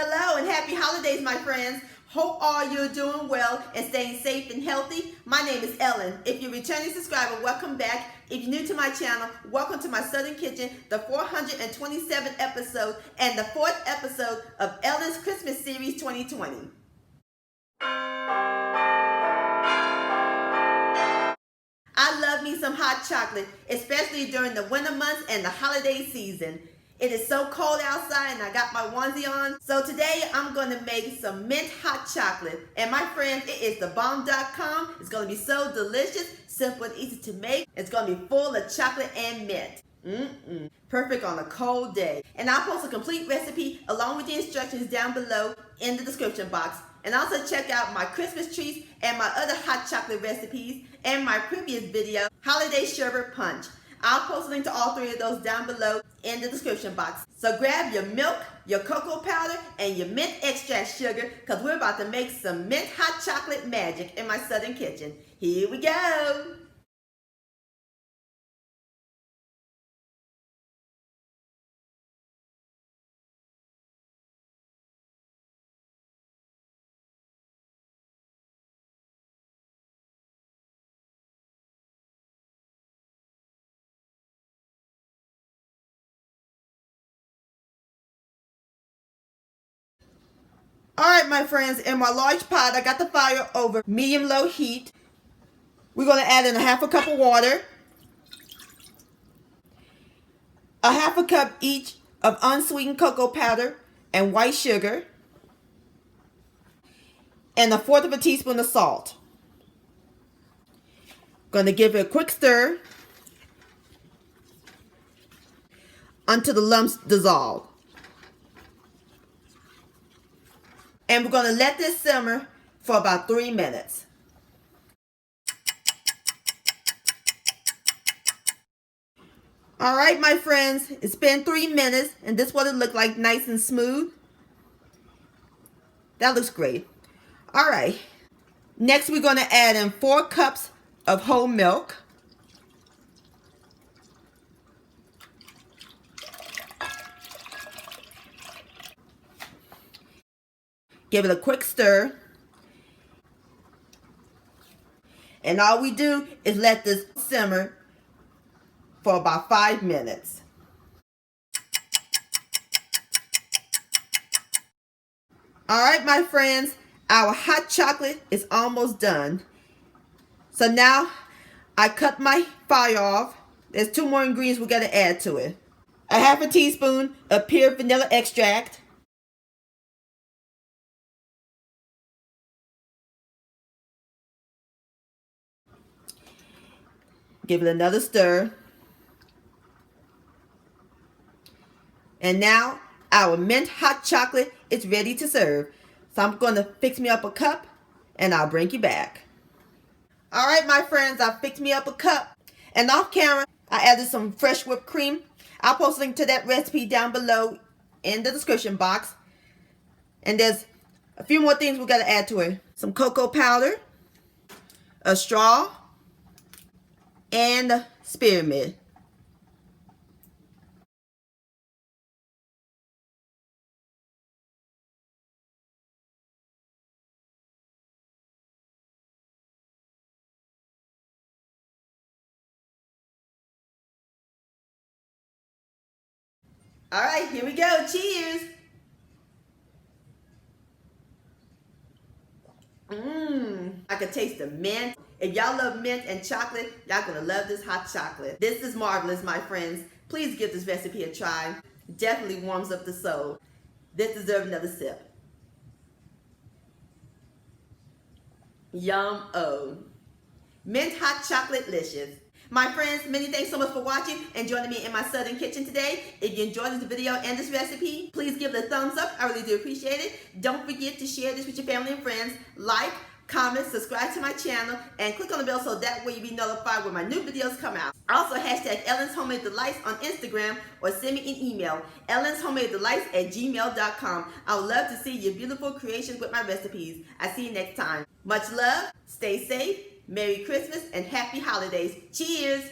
Hello and happy holidays, my friends. Hope all you're doing well and staying safe and healthy. My name is Ellen. If you're a returning subscriber, welcome back. If you're new to my channel, welcome to my Southern Kitchen, the 427th episode and the 4th episode of Ellen's Christmas Series 2020. I love me some hot chocolate, especially during the winter months and the holiday season. It is so cold outside and I got my onesie on. So today I'm going to make some mint hot chocolate. And my friends, it is thebomb.com. It's going to be so delicious, simple and easy to make. It's going to be full of chocolate and mint. Perfect on a cold day. And I'll post a complete recipe along with the instructions down below in the description box. And also check out my Christmas treats and my other hot chocolate recipes and my previous video, Holiday Sherbet Punch. I'll post a link to all three of those down below in the description box. So grab your milk, your cocoa powder, and your mint extract sugar because we're about to make some mint hot chocolate magic in my Southern Kitchen. Here we go. Alright, my friends, in my large pot, I got the fire over medium-low heat. We're going to add in a half a cup of water, a half a cup each of unsweetened cocoa powder and white sugar, and a fourth of a teaspoon of salt. Going to give it a quick stir until the lumps dissolve. And we're going to let this simmer for about 3 minutes. All right, my friends, it's been 3 minutes and this is what it looked like, nice and smooth. That looks great. All right, next we're going to add in 4 cups of whole milk. Give it a quick stir. And all we do is let this simmer for about 5 minutes. All right, my friends, our hot chocolate is almost done. So now I cut my fire off. There's 2 more ingredients we got to add to it. A half a teaspoon of pure vanilla extract. Give it another stir. And now our mint hot chocolate is ready to serve. So I'm going to fix me up a cup and I'll bring you back. All right, my friends, I fixed me up a cup. And off camera, I added some fresh whipped cream. I'll post a link to that recipe down below in the description box. And there's a few more things we got to add to it. Some cocoa powder, a straw, and spearmint. All right, here we go. Cheers. I can taste the mint. If y'all love mint and chocolate, y'all gonna love this hot chocolate. This is marvelous, my friends. Please give this recipe a try. Definitely warms up the soul. This deserves another sip. Yum-o. Mint hot chocolate-licious. My friends, many thanks so much for watching and joining me in my Southern Kitchen today. If you enjoyed this video and this recipe, please give it a thumbs up. I really do appreciate it. Don't forget to share this with your family and friends. Like, comment, subscribe to my channel, and click on the bell so that way you'll be notified when my new videos come out. Also, hashtag Ellen's Homemade Delights on Instagram or send me an email, ellenshomemadedelights@gmail.com. I would love to see your beautiful creations with my recipes. I'll see you next time. Much love, stay safe, Merry Christmas, and Happy Holidays. Cheers!